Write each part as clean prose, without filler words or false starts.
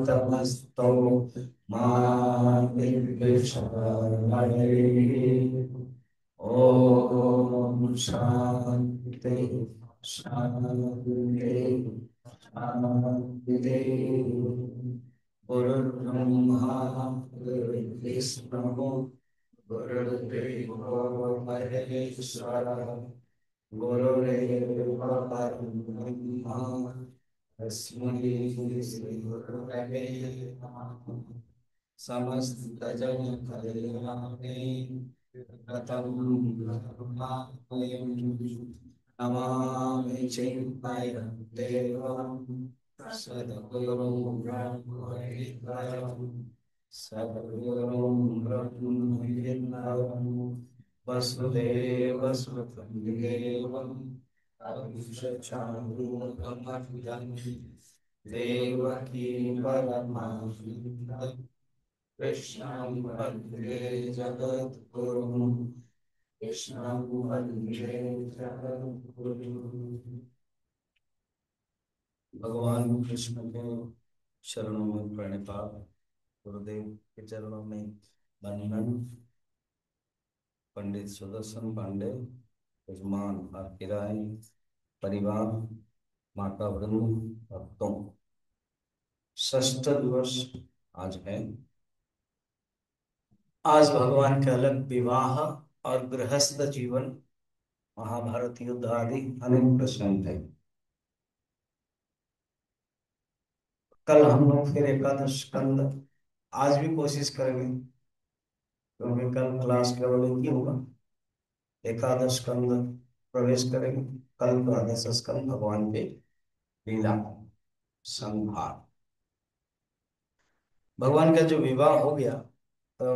तमस्तो मां ओम शांति शांति शांति। गुरुर्ब्रह्मा गुरुर्विष्णु गुरुर्देवो महेश्वरः गुरुरेव परब्रह्म तस्मै श्री गुरवे नमः। समस्त जन कल्याणे रतं ब्रह्माण्डं नमामि चिन्मयं देवं सद्गुरुं ब्रह्मविद्यां सद्गुरुं ब्रह्मविद्यां वसुदेवसुतं देवं अभिषचारूढमर्दनं देवकी परमानन्दं कृष्णं वन्दे जगद्गुरुं कृष्णं वन्दे जगद्गुरुं। भगवान कृष्ण के चरणों में प्रणिपात, गुरुदेव के चरणों में वंदन। पंडित सुदर्शन पांडे, यजमान आपकी राय, परिवार, माता वृंद, भक्तों, षष्ठ दिवस आज है। आज भगवान के अलग विवाह और गृहस्थ जीवन, महाभारत युद्ध आदि अनेक प्रसंग थे। कल हम लोग फिर एकादश स्कंद आज भी कोशिश करेंगे, क्योंकि कल क्लास केवल एक ही होगा। एकादश स्कंद प्रवेश करेंगे। कल द्वादश स्कंद भगवान के लीला संहार। भगवान का जो विवाह हो गया, तो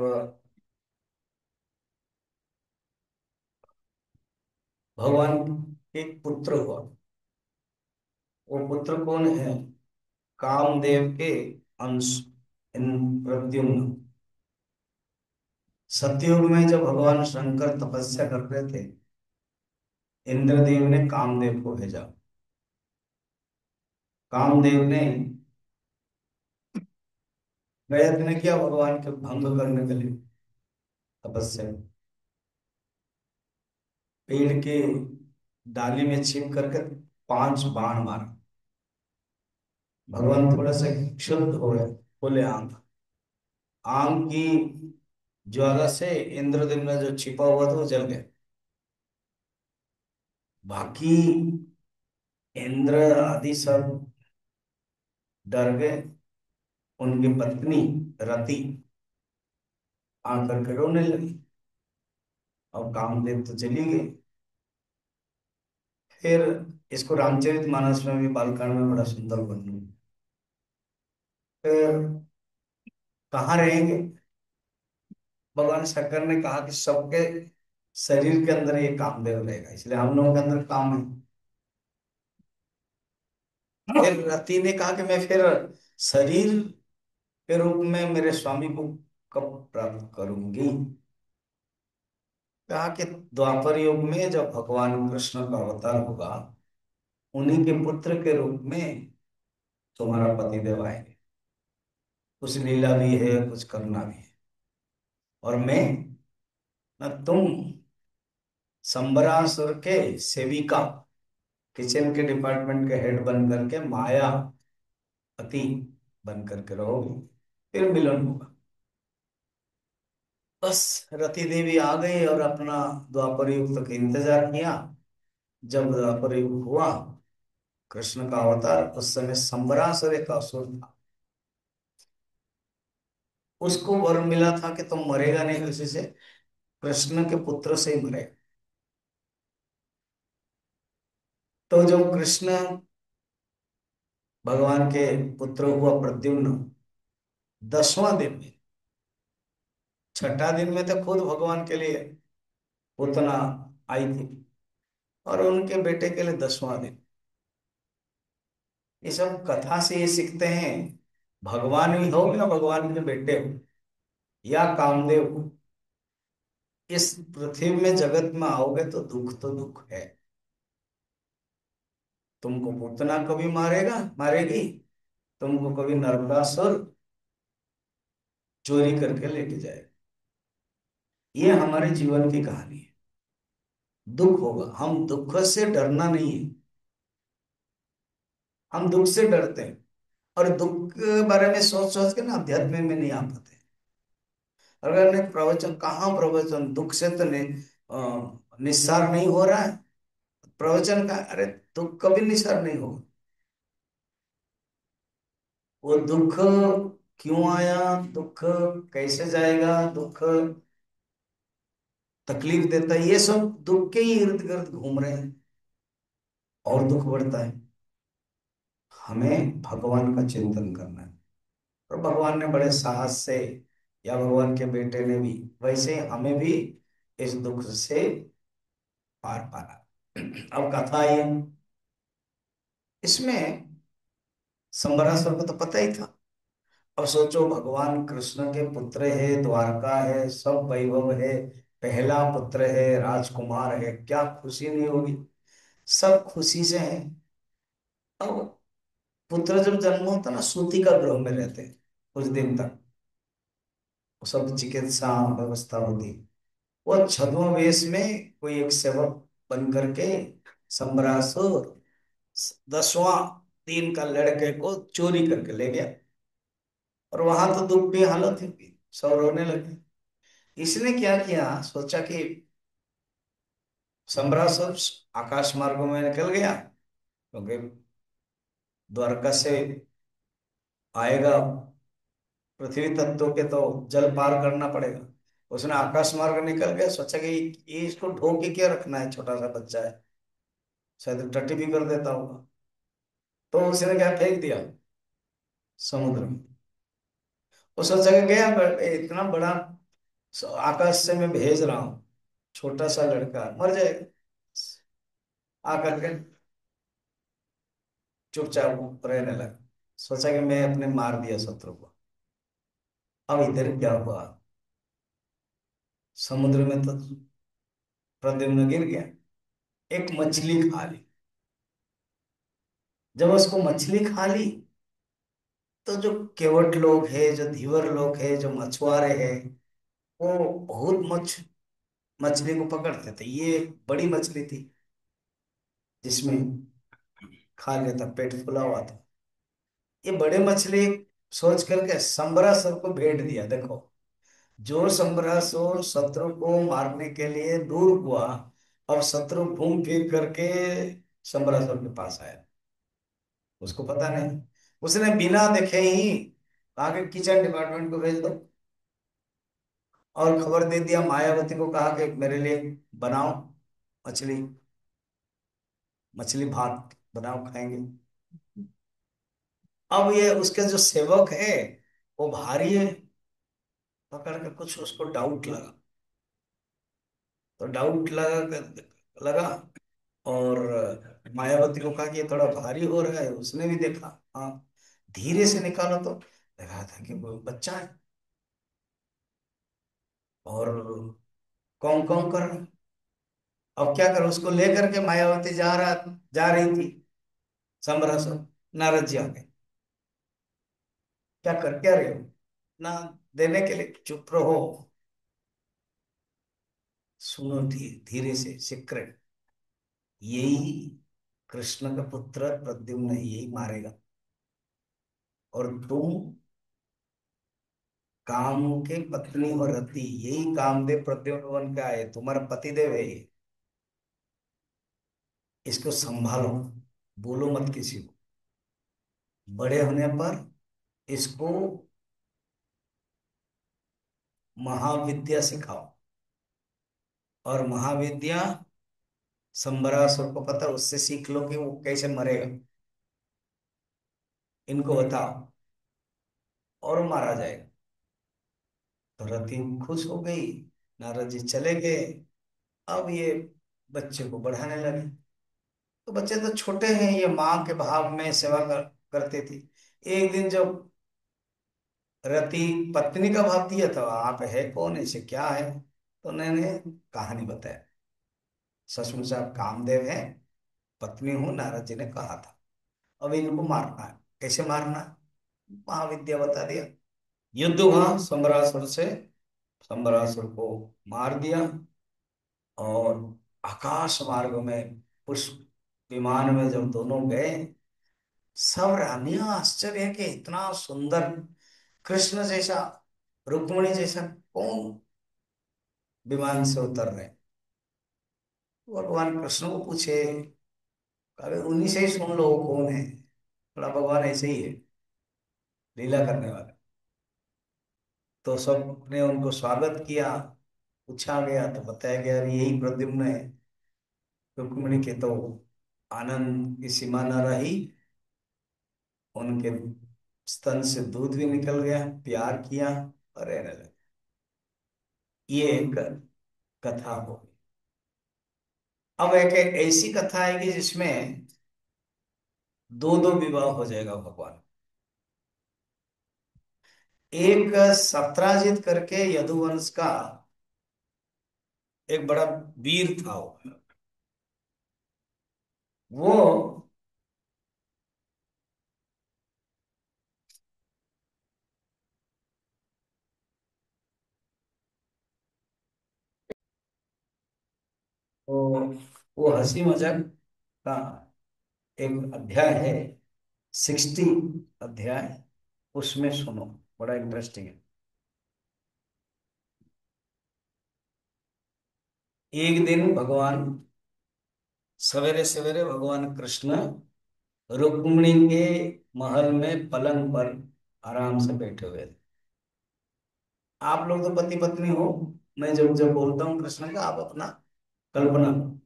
भगवान एक पुत्र हुआ। वो पुत्र कौन है? कामदेव के अंश इन प्रद्युम्न। सतयुग में जब भगवान शंकर तपस्या कर रहे थे, इंद्रदेव ने कामदेव को भेजा। कामदेव ने प्रयत्न किया भगवान के भंग करने के लिए तपस्या। पेड़ के डाली में छिप करके 5 बाण मारा। भगवान थोड़ा सा क्षुब्ध हो गए, बोले आंख आंख की ज्वाला से इंद्रदेव में जो छिपा हुआ था वो जल गया। बाकी इंद्र आदि सब डर गए। उनकी पत्नी रति आकर के रोने लगी। अब कामदेव तो चली गई। फिर इसको रामचरितमानस में भी बालकांड में बड़ा सुंदर वर्णन है। फिर कहाँ रहेंगे? भगवान शंकर ने कहा कि सबके शरीर के अंदर ये कामदेव रहेगा, इसलिए हम लोगों के अंदर काम है। फिर रति ने कहा कि मैं फिर शरीर के रूप में मेरे स्वामी को कब प्राप्त करूंगी? कहा कि द्वापर युग में जब भगवान कृष्ण का अवतार होगा, उन्हीं के पुत्र के रूप में तुम्हारा पतिदेव आएंगे। कुछ लीला भी है, कुछ करना भी है। और मैं न तुम संबरासुर के सेविका, किचन के डिपार्टमेंट के हेड बन करके माया पति बन करके रहोगे, फिर मिलन होगा। बस रति देवी आ गई और अपना द्वापर युग तक इंतजार किया। जब द्वापर युग हुआ, कृष्ण का अवतार, उस समय संबरासुर एक असुर था। उसको वर मिला था कि तुम मरेगा नहीं किसी से, कृष्ण के पुत्र से ही मरेगा। तो जब कृष्ण भगवान के पुत्र हुआ प्रद्युम्न, 10वां दिन में, छठा दिन में तो खुद भगवान के लिए पूतना आई थी, और उनके बेटे के लिए 10वां दिन। ये सब कथा से ये सीखते हैं, भगवान भी हो या भगवान के बेटे हो या कामदेव हो, इस पृथ्वी में जगत में आओगे तो दुख है। तुमको पूतना कभी मारेगा, मारेगी, तुमको कभी नरकासुर चोरी करके लेके जाएगा। ये हमारे जीवन की कहानी है। दुख होगा, हम दुख से डरना नहीं है, हम दुख से डरते हैं। और दुख के बारे में सोच सोच के ना अध्यात्म में नहीं आ पाते। अगर ने प्रवचन, कहाँ प्रवचन, दुख से तो नहीं निस्सार नहीं हो रहा है प्रवचन का। अरे दुख कभी निस्सार नहीं होगा। वो दुख क्यों आया, दुख कैसे जाएगा, दुख तकलीफ देता है, ये सब दुख के ही इर्द गिर्द घूम रहे हैं। और दुख बढ़ता है। हमें भगवान का चिंतन करना है। और भगवान ने बड़े साहस से, या भगवान के बेटे ने भी, वैसे हमें भी इस दुख से पार पाना। अब कथा ये, इसमें संबरासुर को तो पता ही था। अब सोचो, भगवान कृष्ण के पुत्र है, द्वारका है, सब वैभव है, पहला पुत्र है, राजकुमार है, क्या खुशी नहीं होगी। सब खुशी से है। अब पुत्र जब जन्म होता ना, सूती का गृह में रहते हैं कुछ दिन तक। वो सब चिकित्सा व्यवस्था होती। वो छद्म में कोई एक सेवक बन करके सम्रासुर 10वां दिन का लड़के को चोरी करके ले गया। और वहां तो दुख की हालत हुई, सब रोने लगे। इसने क्या किया, सोचा कि सम्रासुर आकाश मार्ग में निकल गया, क्योंकि द्वारका से आएगा पृथ्वी तत्व के तो जल पार करना पड़ेगा। उसने आकाश मार्ग निकल गया, सोचा कि ये इसको ढो के क्या रखना है, छोटा सा बच्चा है, शायद टट्टी भी कर देता होगा। तो उसने क्या फेंक दिया समुद्र में। वो सोचा कि गया, इतना बड़ा आकाश से मैं भेज रहा हूँ, छोटा सा लड़का मर जाएगा। आकर के चुपचाप रहने लगा। सोचा कि मैं अपने मार दिया शत्रु को। अब इधर क्या हुआ, समुद्र में तो प्रद्युम्न गिर गया, एक मछली खा ली। जब उसको मछली खा ली, तो जो केवट लोग हैं, जो धीवर लोग हैं, जो मछुआरे हैं, वो बहुत मछली को पकड़ते थे। ये एक बड़ी मछली थी जिसमें खा लेता, पेट फुला हुआ था। ये बड़े मछली सोच करके संबरासुर को भेंट दिया। देखो, जो संबरासुर शत्रु को मारने के लिए दूर हुआ, अब शत्रु घूम फिर करके संबरासुर के पास आया। उसको पता नहीं, उसने बिना देखे ही कहा कि किचन डिपार्टमेंट को भेज दो, और खबर दे दिया, मायावती को कहा कि मेरे लिए बनाओ मछली, मछली भात बनाओ, खाएंगे। अब ये उसके जो सेवक है, वो भारी है, पकड़ के कुछ उसको डाउट लगा। तो डाउट लगा, और मायावती को कहा कि ये थोड़ा भारी हो रहा है। उसने भी देखा, हाँ, धीरे से निकालो, तो देखा था कि वो बच्चा है, और कौन कौन कर रहा है। अब क्या कर, उसको लेकर के मायावती जा रही थी, समरस, नारद जी आ गए। क्या रहे हो, ना देने के लिए, चुप रहो, सुनो धीरे से, सीक्रेट, यही कृष्ण का पुत्र प्रद्युम्न यही मारेगा, और तुम काम के पत्नी और रति, यही कामदेव प्रद्युम्न बन का है, तुम्हारा पतिदेव है ये। इसको संभालो, बोलो मत किसी को। बड़े होने पर इसको महाविद्या सिखाओ, और महाविद्या संबरासुर को पता, उससे सीख लो कि वो कैसे मरेगा, इनको बताओ, और वो मारा जाएगा। तो रति खुश हो गई, नारद जी चले गए। अब ये बच्चे को बढ़ाने लगे। तो बच्चे तो छोटे हैं, ये माँ के भाव में सेवा करते थे। एक दिन जब रति पत्नी का भाव दिया, तो आप है कौन, ऐसे क्या है, तो उन्होंने कहानी बताया। सचमुच आप कामदेव हैं, पत्नी हूं, नारद जी ने कहा था। अब इनको मारना है। कैसे मारना है? महाविद्या बता दिया। युद्ध हुआ सम्रासुर से, सम्रासुर को मार दिया। और आकाश मार्ग में पुष्प विमान में जब दोनों गए, सब रानियां आश्चर्य है कि इतना सुंदर कृष्ण जैसा, रुक्मिणी जैसा कौन विमान से उतर रहे हैं। भगवान कृष्ण को पूछे, अरे उन्हीं से ही सुन लो वो कौन है। बड़ा भगवान ऐसे ही है, लीला करने वाला। तो सबने उनको स्वागत किया। पूछा गया तो बताया गया, अरे यही प्रद्युम्न है। रुक्मिणी के तो आनंद की सीमा न रही, उनके स्तन से दूध भी निकल गया, प्यार किया और रहने लगे। ये एक कथा हो गई। अब एक एक ऐसी कथा आएगी जिसमें दो दो विवाह हो जाएगा भगवान। एक सत्राजित करके यदुवंश का एक बड़ा वीर था वो वो वो हंसी मजाक का एक अध्याय है, 60 अध्याय, उसमें सुनो, बड़ा इंटरेस्टिंग है। एक दिन भगवान, सवेरे सवेरे भगवान कृष्ण रुक्मिणी के महल में पलंग पर आराम से बैठे हुए थे। आप लोग तो पति पत्नी हो, मैं जब जब बोलता हूँ कृष्ण का, आप अपना कल्पना करो।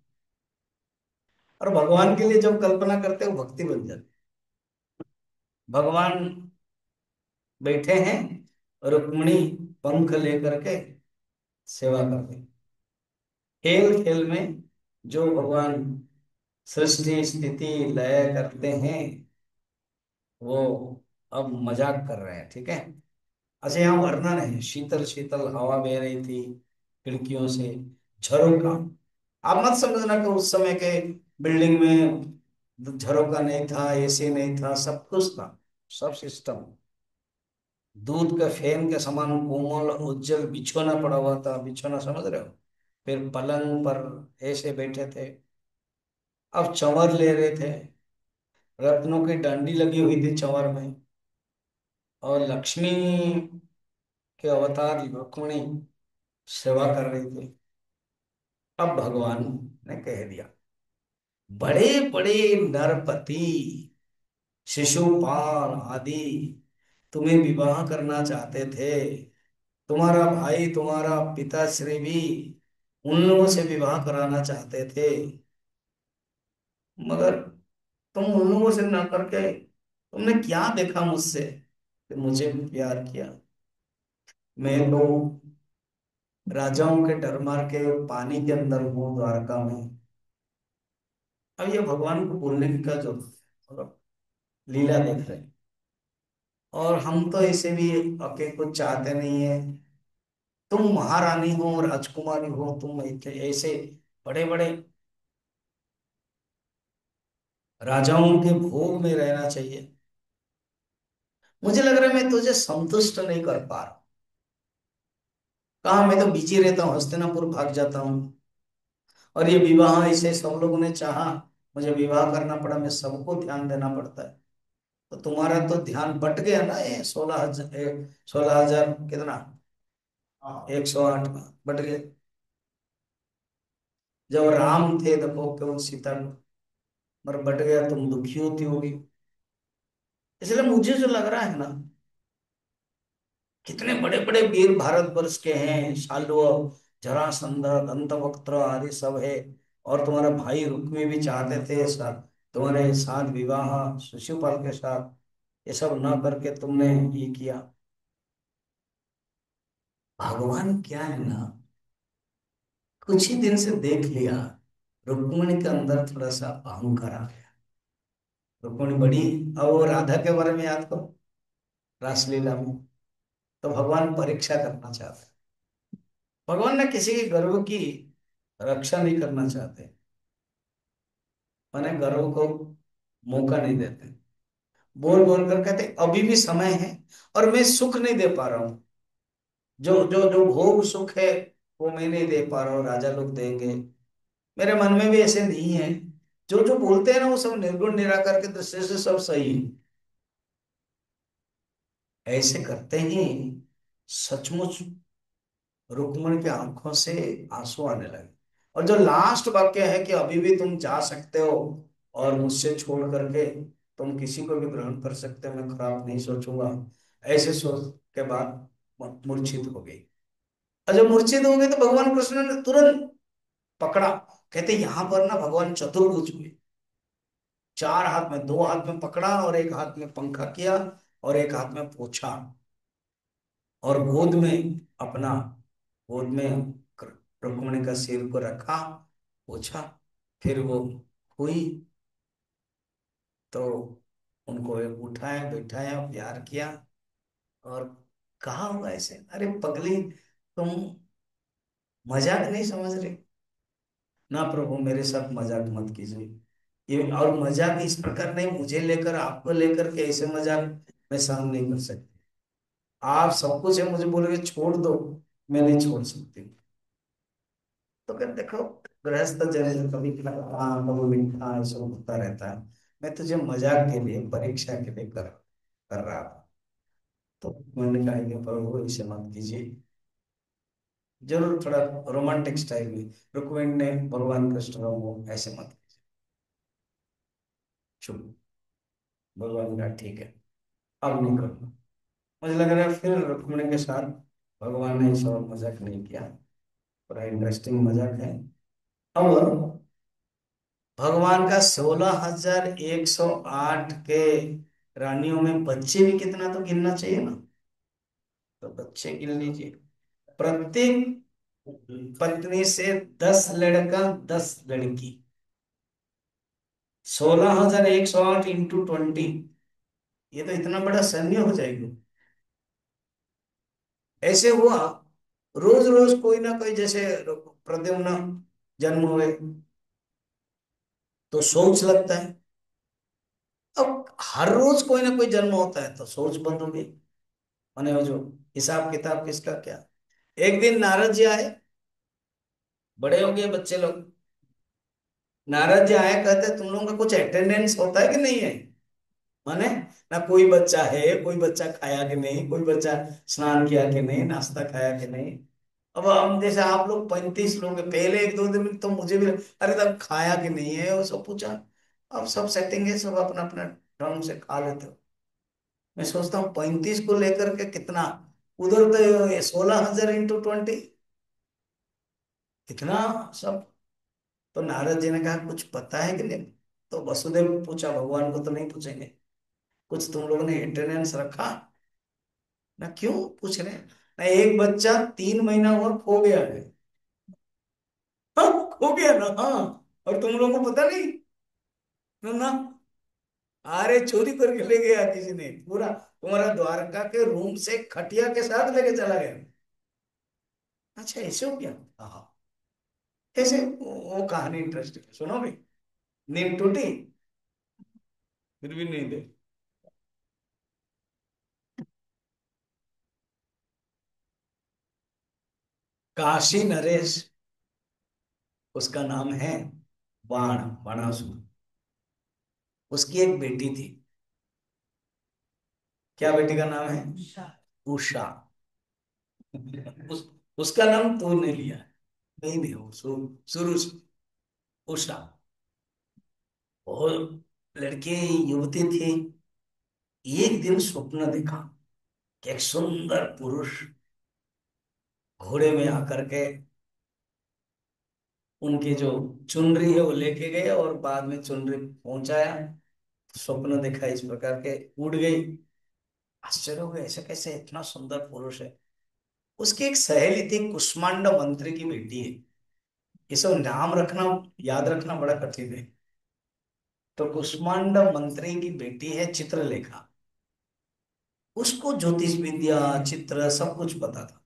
और भगवान के लिए जब कल्पना करते हो भक्ति बन जाती। भगवान बैठे हैं, रुक्मिणी पंख लेकर के सेवा करते। खेल खेल में जो भगवान सृष्टि स्थिति लय करते हैं, वो अब मजाक कर रहे हैं, ठीक है। अच्छा, यहाँ वर्णन है, शीतल शीतल हवा बह रही थी खिड़कियों से, झरोका। आप मत समझना कि उस समय के बिल्डिंग में झरोका नहीं था, एसी नहीं था, सब कुछ था, सब सिस्टम। दूध के फेन के समान कोमल उज्जवल बिछोना पड़ा हुआ था, बिछोना समझ रहे हो। फिर पलंग पर ऐसे बैठे थे। अब चंवर ले रहे थे, रत्नों की डंडी लगी हुई थी चंवर में। और लक्ष्मी के अवतार रुक्मिणी सेवा कर रही थी। अब भगवान ने कह दिया, बड़े बड़े नरपति शिशुपाल आदि तुम्हें विवाह करना चाहते थे। तुम्हारा भाई, तुम्हारा पिताश्री भी उन लोगों से विवाह कराना चाहते थे, मगर तुम उन लोगों से ना करके तुमने क्या देखा मुझसे कि मुझे प्यार किया। मैं तो राजाओं के डर मार के पानी के अंदर हूँ द्वारका में। अब ये भगवान को बोलने की क्या जरूरत है, और लीला देख रहे हैं। और हम तो ऐसे भी अके कुछ चाहते नहीं है। तुम महारानी हो, राजकुमारी हो, तुम ऐसे बड़े बड़े राजाओं के भोग में रहना चाहिए। मुझे लग रहा है मैं तुझे संतुष्ट नहीं कर पा रहा। कहा, मैं तो बिजी रहता हूँ, हस्तिनापुर भाग जाता हूँ। और ये विवाह ऐसे सब लोगों ने चाहा, मुझे विवाह करना पड़ा, मैं सबको ध्यान देना पड़ता है। तो तुम्हारा तो ध्यान बट गया ना, ये 16,000, 16,000 कितना, 108 बट गए। जब राम थे देखो केवल सीता, मगर बट गया, तुम दुखी होती होगी। इसलिए मुझे जो लग रहा है ना, कितने बड़े बड़े वीर भारतवर्ष के हैं, शाल्व, जरासंध, दंतवक्त्र आदि सब है। और तुम्हारा भाई रुक्मी भी चाहते थे साथ, तुम्हारे साथ विवाह शिशुपाल के साथ। ये सब न करके तुमने ये किया। भगवान क्या है ना, कुछ ही दिन से देख लिया रुक्मिणी के अंदर थोड़ा सा अहंकार आ गया। रुक्मिणी बड़ी, अब वो राधा के बारे में याद करो, रासलीला में। तो भगवान परीक्षा करना चाहते, भगवान ने किसी के गर्व की रक्षा नहीं करना चाहते। माने गर्व को मौका नहीं देते, बोल बोल कर कहते अभी भी समय है और मैं सुख नहीं दे पा रहा हूं, जो जो जो भोग सुख है वो मैं नहीं दे पा रहा हूँ, राजा लोग देंगे। मेरे मन में भी ऐसे नहीं है। जो जो बोलते हैं ना वो सब निर्गुण निराकार के दृष्टि से सब सही है। ऐसे करते ही सचमुच रुक्मणी की आंखों से आंसू आने लगे। और जो लास्ट वाक्य है कि अभी भी तुम जा सकते हो और मुझसे छोड़ करके तुम किसी को भी ग्रहण कर सकते हो, मैं खराब नहीं सोचूंगा, ऐसे सोच के बाद मूर्छित हो गई। और जब मूर्छित हो गई तो भगवान कृष्ण ने तुरंत पकड़ा। कहते यहाँ पर ना भगवान चतुर्भुज हुए, चार हाथ में, दो हाथ में पकड़ा और एक हाथ में पंखा किया और एक हाथ में पोछा और गोद में अपना, गोद में रुक्मिणी का सिर को रखा, पोछा, फिर वो हुई तो उनको एक उठाया बैठाया प्यार किया और कहा होगा ऐसे, अरे पगली तुम मजाक नहीं समझ रहे ना, प्रभु मेरे साथ मजाक मत कीजिए। ये और मजाक इस प्रकार नहीं, मुझे लेकर आपको लेकर के ऐसे मजाक मैं सहन नहीं कर सकती। आप सब कुछ है, मुझे बोलोगे छोड़ दो, मैं नहीं छोड़ सकती। तो कहते देखो, गृहस्थ जन कभी हाँ कभी मीठा ऐसा होता रहता है, मैं तुझे मजाक के लिए परीक्षा के लिए कर रहा था। तो मैंने कहा कि प्रभु ऐसे मत कीजिए, जरूर थोड़ा रोमांटिक स्टाइल में रुक्मिणी ने भगवान कृष्ण को ऐसे मत कीजिए, चुप। भगवान का ठीक है, अब नहीं करना। मुझे लग रहा है फिर रुक्मिणी के साथ भगवान ने इस और मजाक नहीं किया, बड़ा इंटरेस्टिंग मजाक है। अब भगवान का 16,108 के रानियों में बच्चे भी कितना तो गिनना चाहिए ना, तो बच्चे गिन लीजिए। प्रत्येक पत्नी से 10 लड़का 10 लड़की, 16,108 इंटू 20, ये तो इतना बड़ा सैन्य हो जाएगा। ऐसे हुआ, रोज रोज कोई ना कोई, जैसे प्रद्युम्न जन्म हुए तो सोच लगता है। अब हर रोज कोई ना कोई जन्म होता है तो सोच बंद हो गई, माने वो जो हिसाब किताब किसका क्या। एक दिन नारद जी आए, बड़े हो गए बच्चे लोग। नारद जी आए, कहते तुम लोगों का कुछ अटेंडेंस होता है कि नहीं है, माने ना कोई बच्चा है, कोई बच्चा खाया कि नहीं, कोई बच्चा स्नान किया कि नहीं, नाश्ता खाया कि नहीं। अब हम जैसे आप लोग 35 लोग हैं, पहले एक दो दिन तो मुझे भी अरे तब खाया कि नहीं है वो सब पूछा। अब सब सेटिंग है, सब अपना अपना ढंग से खा लेते हो। मैं सोचता हूँ 35 को लेकर के कितना, उधर तो 16,000 इंटू 20, कितना सब। तो नारद जी ने कहा कुछ पता है कि नहीं, तो वसुदेव पूछा, भगवान को तो नहीं पूछेंगे, कुछ तुम लोगों ने अटेंडेंस रखा ना, क्यों पूछ रहे हैं ना, एक बच्चा 3 महीना हुआ खो गया है। हाँ, खो गया ना, हाँ। और तुम लोगों को पता नहीं ना, ना। अरे चोरी करके ले गया किसी ने, पूरा तुम्हारा द्वारका के रूम से खटिया के साथ लेके चला गया। अच्छा ऐसे हो गया, हाँ। ऐसे वो कहानी इंटरेस्टिंग है, सुनो भाई। नींद टूटी, फिर भी नहीं दे। काशी नरेश उसका नाम है, बाणासुर। उसकी एक बेटी थी, क्या बेटी का नाम है, उषा। उसका नाम तूने लिया है। नहीं नहीं, वो शुरू से उषा। और लड़की, युवती थी। एक दिन स्वप्न देखा कि एक सुंदर पुरुष घोड़े में आकर के उनकी जो चुनरी है वो लेके गए और बाद में चुनरी पहुंचाया। स्वप्न देखा इस प्रकार के, उड़ गई। आश्चर्य हो गया, ऐसे कैसे, इतना सुंदर पुरुष है। उसकी एक सहेली थी, कुष्मांडा मंत्री की बेटी है। ये सब नाम रखना, याद रखना बड़ा कठिन है। तो कुष्मांडा मंत्री की बेटी है चित्रलेखा। उसको ज्योतिष विद्या, चित्र सब कुछ पता था।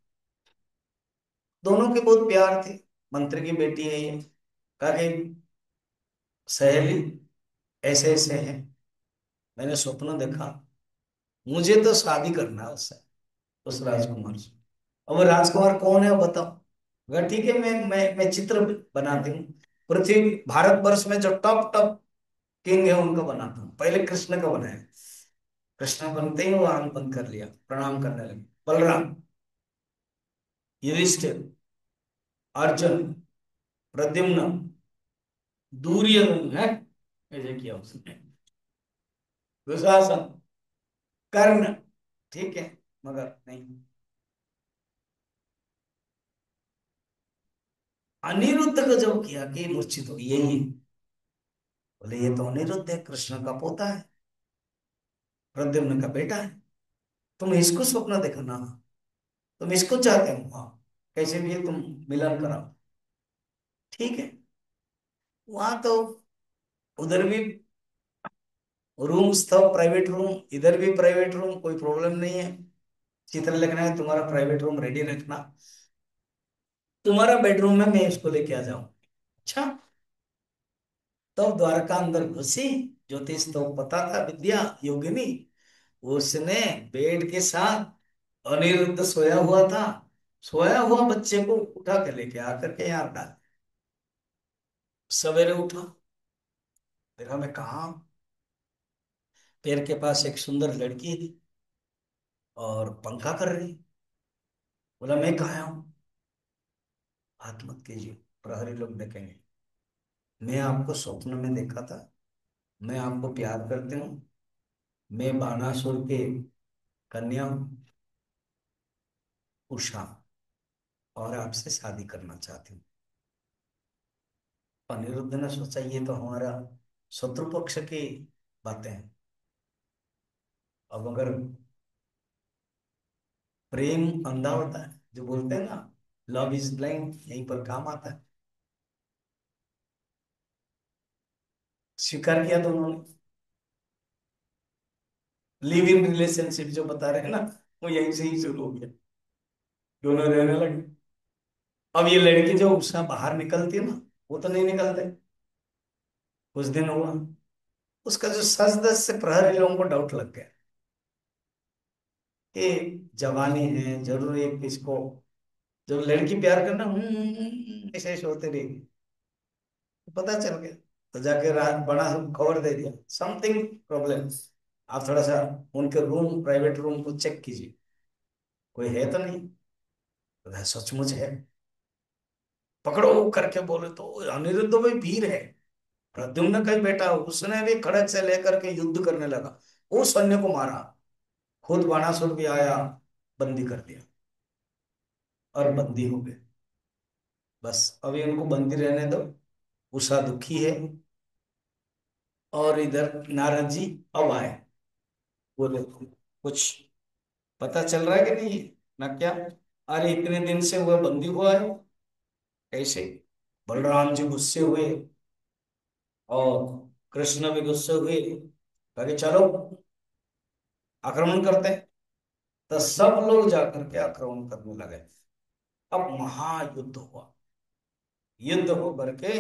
दोनों के बहुत प्यार थे। मंत्री की बेटी है ये, कहा कि सहेली ऐसे ऐसे हैं। मैंने स्वप्न देखा, मुझे तो शादी करना है उससे, उस राजकुमार से। अब वो राजकुमार कौन है वो बताओ। अगर ठीक है, मैं चित्र बनाती हूँ। पृथ्वी भारतवर्ष में जो टॉप टॉप किंग है उनका बनाता हूँ। पहले कृष्ण का बनाया। कृष्ण बनते ही वो आंख बंद कर लिया, प्रणाम करने लगे। बलराम, युधिष्ठिर, अर्जुन, प्रद्युम्न, दुर्योधन है, ऐसे किया उसने। दुशासन, कर्ण, ठीक है, मगर नहीं। अनिरुद्ध को जब किया कि मूर्छित हो यही है। बोले ये तो अनिरुद्ध है, कृष्ण का पोता है, प्रद्युम्न का बेटा है। तुम इसको स्वप्न देखो ना, तुम इसको चाहते हो, हाँ, कैसे भी है, तुम मिलन कराओ। ठीक है, वहां तो उधर भी रूम्स था, प्राइवेट रूम, इधर भी प्राइवेट रूम, कोई प्रॉब्लम नहीं है। चित्र लिखना है, तुम्हारा प्राइवेट रूम रेडी रखना, तुम्हारा बेडरूम में मैं इसको लेके आ जाऊं। अच्छा, तब द्वारका अंदर घुसी। ज्योतिष तो पता था, विद्या योगिनी। उसने बेड के साथ, अनिरुद्ध सोया हुआ था, सोया हुआ बच्चे को उठा के लेके आकर के यहाँ डाल। सवेरे उठा, देखा मैं कहा, पैर के पास एक सुंदर लड़की थी और पंखा कर रही। बोला मैं कहा हूं, बात मत कीजिए, प्रहरी लोग देखेंगे। मैं आपको स्वप्न में देखा था, मैं आपको प्यार करती हूँ, मैं बानासुर के कन्या हूँ, उषा, और आपसे शादी करना चाहती हूँ। अनिरुद्ध ने सोचा ये तो हमारा शत्रु पक्ष की बातें हैं। अब अगर प्रेम अंधा होता है, जो बोलते हैं ना, लव इज ब्लाइंड, यहीं पर काम आता है। स्वीकार किया दोनों ने। लिव इन रिलेशनशिप जो बता रहे हैं ना, वो यहीं से ही शुरू हो गया। दोनों रहने लगे। अब ये लड़की जो उसका बाहर निकलती है ना, वो तो नहीं निकलते। कुछ दिन हुआ, उसका जो सच दस से प्रहरी लोगों को डाउट लग गया कि जवानी है, जरूर एक इसको, जो लड़की प्यार करना ऐसे ऐसे होते रहेगी। पता चल गया, तो जाके रात बड़ा खबर दे दिया, समथिंग प्रॉब्लम। आप थोड़ा सा उनके रूम, प्राइवेट रूम को चेक कीजिए, कोई है तो नहीं। तो सचमुच है, पकड़ो करके बोले तो अनिरुद्ध भाई वीर है, प्रद्युम्न का ही बेटा है, उसने भी खड़क से लेकर के युद्ध करने लगा, वो सैन्य को मारा, खुद बाणासुर भी आया, बंदी कर दिया, और बंदी हो गए। बस अभी उनको बंदी रहने दो। उषा दुखी है, और इधर नारद जी अब आए। बोले कुछ पता चल रहा है कि नहीं, ना क्या। अरे इतने दिन से वह बंदी हुआ है, कैसे। बलराम जी गुस्से हुए, और कृष्ण भी गुस्से हुए, कहे चलो आक्रमण करते हैं। तो सब लोग जाकर के आक्रमण करने लगे। अब महायुद्ध हुआ, युद्ध हो करके,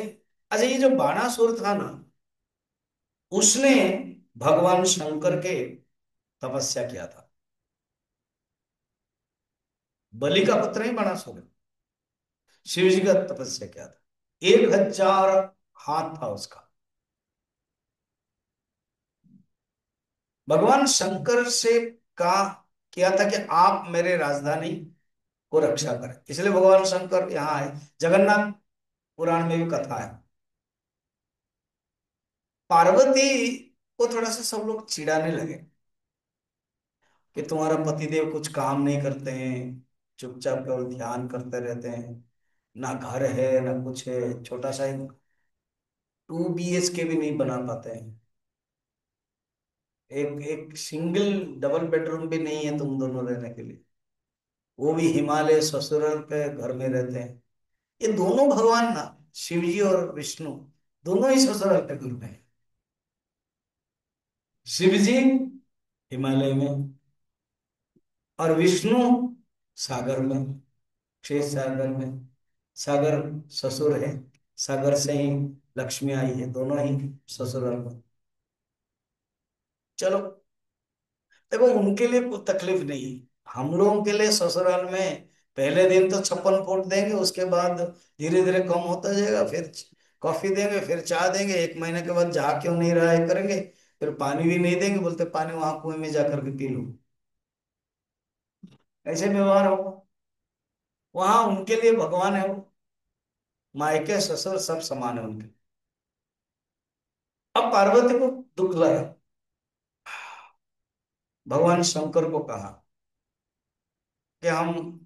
अच्छा ये जो बाणासुर था ना, उसने भगवान शंकर के तपस्या किया था। बलि का पुत्र ही बाणासुर है। शिव जी का तपस्या किया था, 1000 हाथ था उसका। भगवान शंकर से कहा, किया था कि आप मेरे राजधानी को रक्षा करें, इसलिए भगवान शंकर यहाँ आए। जगन्नाथ पुराण में भी कथा है। पार्वती को थोड़ा सा सब लोग चिढ़ाने लगे कि तुम्हारा पतिदेव कुछ काम नहीं करते हैं, चुपचाप केवल ध्यान करते रहते हैं, ना घर है ना कुछ है, छोटा सा 2 BHK भी नहीं बना पाते हैं, एक एक सिंगल डबल बेडरूम भी नहीं है तुम दोनों रहने के लिए, वो भी हिमालय ससुराल के घर में रहते हैं। ये दोनों भगवान ना, शिव जी और विष्णु, दोनों ही ससुराल के घर में हैं। शिव जी हिमालय में, और विष्णु सागर में, क्षीर सागर में। सागर ससुर है, सागर से ही लक्ष्मी आई है, दोनों ही ससुराल में। चलो, देखो उनके लिए कोई तकलीफ नहीं है। हम लोगों के लिए ससुराल में पहले दिन तो 56 फुट देंगे, उसके बाद धीरे धीरे कम होता जाएगा, फिर कॉफी देंगे, फिर चाय देंगे, 1 महीने के बाद जा क्यों नहीं रहा है करेंगे, फिर पानी भी नहीं देंगे, बोलते पानी वहां कुएं में जा करके पी लो। ऐसे व्यवहार होगा। वहां उनके लिए भगवान है वो। मायके ससुर सब समान है उनके। अब पार्वती को दुख लगा। भगवान शंकर को कहा कि हम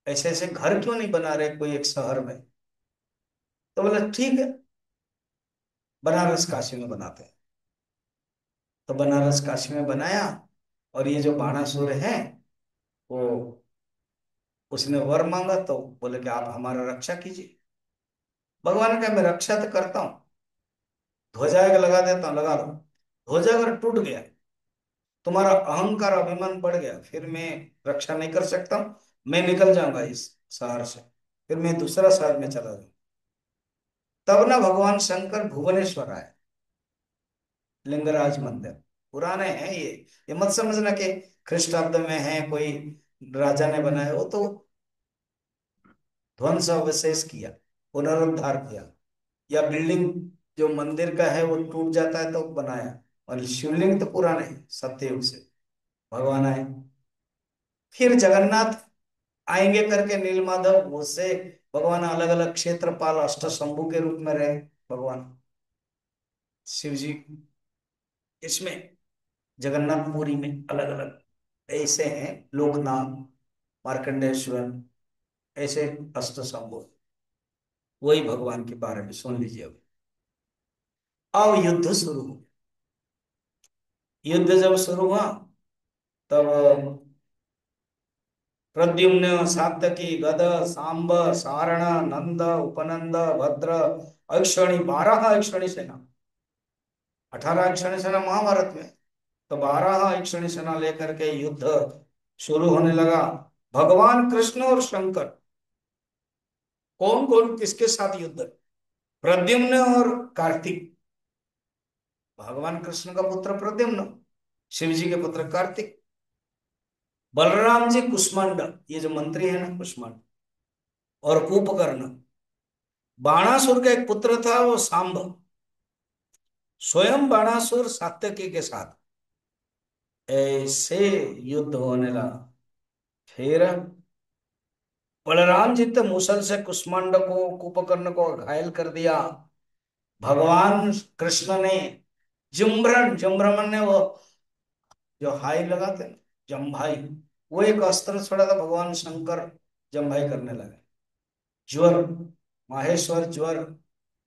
ऐसे ऐसे घर क्यों नहीं बना रहे कोई एक शहर में। तो बोला ठीक है, बनारस काशी में बनाते हैं। तो बनारस काशी में बनाया। और ये जो बाणासुर है, वो उसने वर मांगा, तो बोले कि आप हमारा रक्षा कीजिए। भगवान ने कहा मैं रक्षा तो करता हूँ, ध्वजा एक लगा देता हूँ, लगा दो। ध्वजा अगर टूट गया, तुम्हारा अहंकार अभिमान बढ़ गया, फिर मैं रक्षा नहीं कर सकता हूँ, मैं निकल जाऊंगा इस शहर से, फिर मैं दूसरा शहर में चला जाऊंगा। तब ना भगवान शंकर भुवनेश्वर आए, लिंगराज मंदिर। पुराने हैं ये मत समझना कि ख्रिस्टाब्द में है कोई राजा ने बनाया, वो तो ध्वंस अवशेष किया, पुनरुद्धार किया। या बिल्डिंग जो मंदिर का है वो टूट जाता है तो बनाया। और शिवलिंग तो पुराने हैं, सत्ययुग से भगवान आए। फिर जगन्नाथ आएंगे करके नीलमाधव, वो से भगवान अलग अलग क्षेत्रपाल अष्टशंभु के रूप में रहे। भगवान शिव जी इसमें जगन्नाथपुरी में अलग अलग ऐसे हैं लोकनाथ, मार्कंडेश्वर, ऐसे अष्टशंभु। वही भगवान के बारे में सुन लीजिए। अब युद्ध शुरू हो। युद्ध जब शुरू हुआ, तब प्रद्युम्न, सात्यकी, गद, सांब, सारण, नंद, उपनंद, भद्र, अक्षणी, 12 अक्षणी सेना। 18 अक्षणी सेना महाभारत में, तो 12 अक्षणी सेना लेकर के युद्ध शुरू होने लगा। भगवान कृष्ण और शंकर, कौन कौन किसके साथ युद्ध। प्रद्युम्न और कार्तिक, भगवान कृष्ण का पुत्र प्रद्युम्न, शिव जी के पुत्र कार्तिक। बलराम जी कुष्मांड, ये जो मंत्री है ना कुष्मांड, और कुंभकर्ण। बाणासुर का एक पुत्र था वो सांब। स्वयं बाणासुर सात्यकी के साथ ऐसे युद्ध होने लगा। फिर बलराम जी तो मूसल से कुष्मांड को, कुंभकर्ण को घायल कर दिया। भगवान कृष्ण ने जुम्रन, जुम्रमन ने वो जो हाई लगाते हैं, जम्भाई, वो एक अस्त्र छोड़ा था। भगवान शंकर जम्भाई करने लगे। ज्वर, माहेश्वर ज्वर,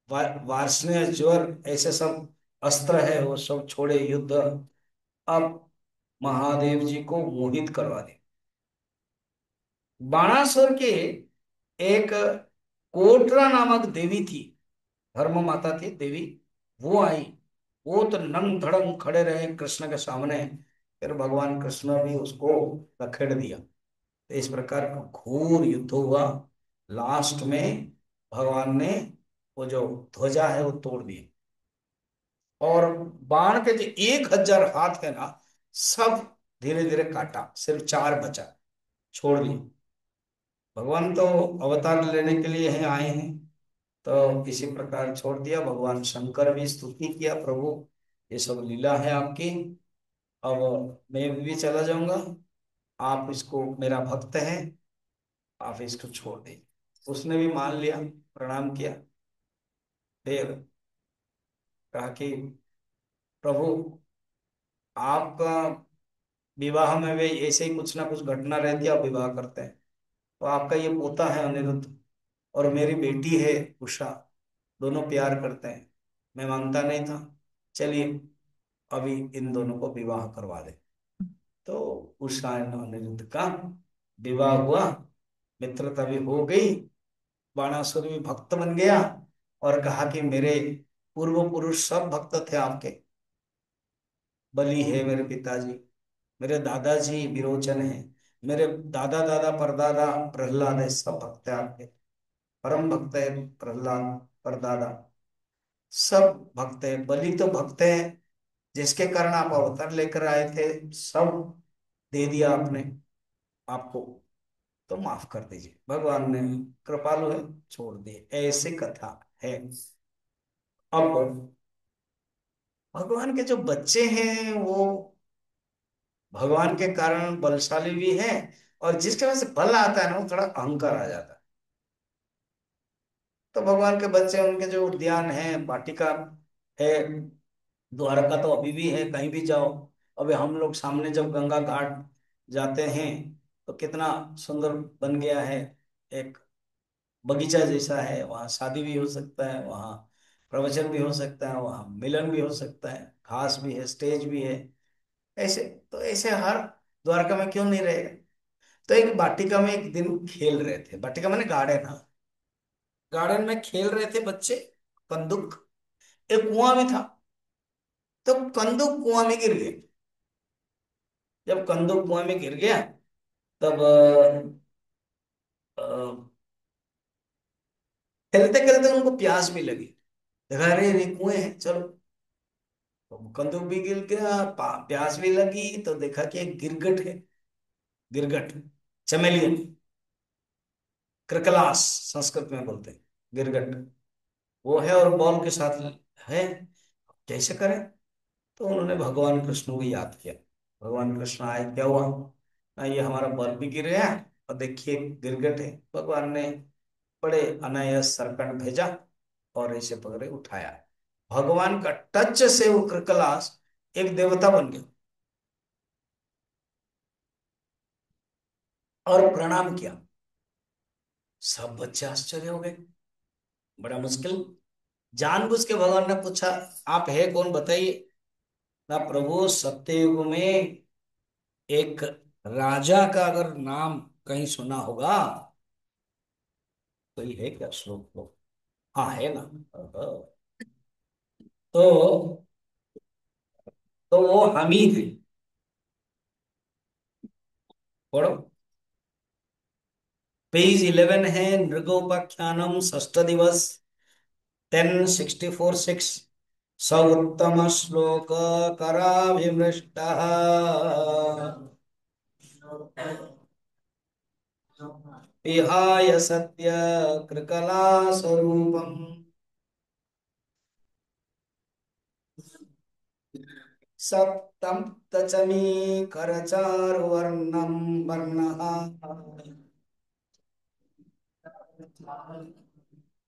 वार्ष्णेय ज्वर, ऐसे सब अस्त्र है, वो सब छोड़े युद्ध। अब महादेव जी को मोहित करवा दे। बाणासुर के एक कोटरा नामक देवी थी, धर्म माता थी देवी, वो आई। वो तो नंग धड़ंग खड़े रहे कृष्ण के सामने। फिर भगवान कृष्ण भी उसको रखेड़ दिया। तो इस प्रकार का घोर युद्ध हुआ। लास्ट में भगवान ने वो जो ध्वजा है वो तोड़ दी। और बाण के जो 1000 हाथ है ना, सब धीरे धीरे काटा, सिर्फ 4 बचा, छोड़ दिए। भगवान तो अवतार लेने के लिए ही आए हैं, तो इसी प्रकार छोड़ दिया। भगवान शंकर भी स्तुति किया, प्रभु ये सब लीला है आपकी, अब मैं भी चला जाऊंगा, आप इसको मेरा भक्त है, आप इसको छोड़ दें। उसने भी मान लिया, प्रणाम किया। फिर कहा कि प्रभु, आपका विवाह में भी ऐसे ही कुछ ना कुछ घटना रहती है, आप विवाह करते हैं। तो आपका ये पोता है अनिरुद्ध, और मेरी बेटी है उषा, दोनों प्यार करते हैं, मैं मांगता नहीं था, चलिए अभी इन दोनों को विवाह करवा दे। तो उषा और अनिरुद्ध का विवाह हुआ, मित्रता भी हो गई। बाणासुर भी भक्त बन गया, और कहा कि मेरे पूर्व पुरुष सब भक्त थे आपके। बलि है मेरे पिताजी, मेरे दादाजी विरोचन है, मेरे दादा दादा परदादा प्रहलाद है, सब भक्त है आपके। परम भक्त है प्रहलाद, परदादा सब भक्त है, बलि तो भक्त है, जिसके कारण आप अवतार लेकर आए थे, सब दे दिया आपने आपको, तो माफ कर दीजिए। भगवान ने कृपालु है, छोड़ दिए। ऐसी कथा है। अब भगवान के जो बच्चे हैं वो भगवान के कारण बलशाली भी हैं, और जिसके वजह से बल आता है ना, वो थोड़ा अहंकार आ जाता है। तो भगवान के बच्चे, उनके जो उद्यान है, वाटिका है, द्वारका तो अभी भी है, कहीं भी जाओ। अभी हम लोग सामने जब गंगा घाट जाते हैं, तो कितना सुंदर बन गया है। एक बगीचा जैसा है, वहाँ शादी भी हो सकता है, वहाँ प्रवचन भी हो सकता है, वहाँ मिलन भी हो सकता है, घास भी है, स्टेज भी है। ऐसे तो ऐसे हर द्वारका में क्यों नहीं रहेगा। तो एक वाटिका में एक दिन खेल रहे थे, वाटिका मैंने गार्डन, हाँ, गार्डन में खेल रहे थे बच्चे, कंदुक। एक कुआं भी था, तो कंदुक कुआं में गिर गए। जब कंदुक कुआं में गिर गया, तब अ, खेलते खेलते उनको प्यास भी लगी। देखा, अरे ये कुएं हैं, चलो। तो कंदुक भी गिर गया, प्यास भी लगी, तो देखा कि एक गिरगट है। गिरगट, चमेलियन, कृकलास संस्कृत में बोलते हैं, गिरगट वो है, और बॉल के साथ है। कैसे करें। तो उन्होंने भगवान कृष्ण को याद किया। भगवान कृष्ण आए, क्या हुआ ना, ये हमारा बॉल भी गिर गया, और देखिए गिरगट है। भगवान ने बड़े अनायास सरकट भेजा, और ऐसे पकड़े उठाया। भगवान का टच से वो कृकलास एक देवता बन गया, और प्रणाम किया। सब बच्चे आश्चर्य हो गए, बड़ा मुश्किल। जानबूझ के भगवान ने पूछा, आप है कौन, बताइए ना। प्रभु, सत्ययुग में एक राजा का अगर नाम कहीं सुना होगा, कोई है क्या श्लोक तो? हाँ है ना। तो तो वो हम ही थे। पढ़ो, पेज 11 है, नृगोपाख्यानम षष्ठ दिवस, 1064-6। स उत्तम श्लोक कराभिमृष्ट, विहाय सत्य कृकला स्वरूपम, सप्तम तचमी करचारु वर्णम वर्णः,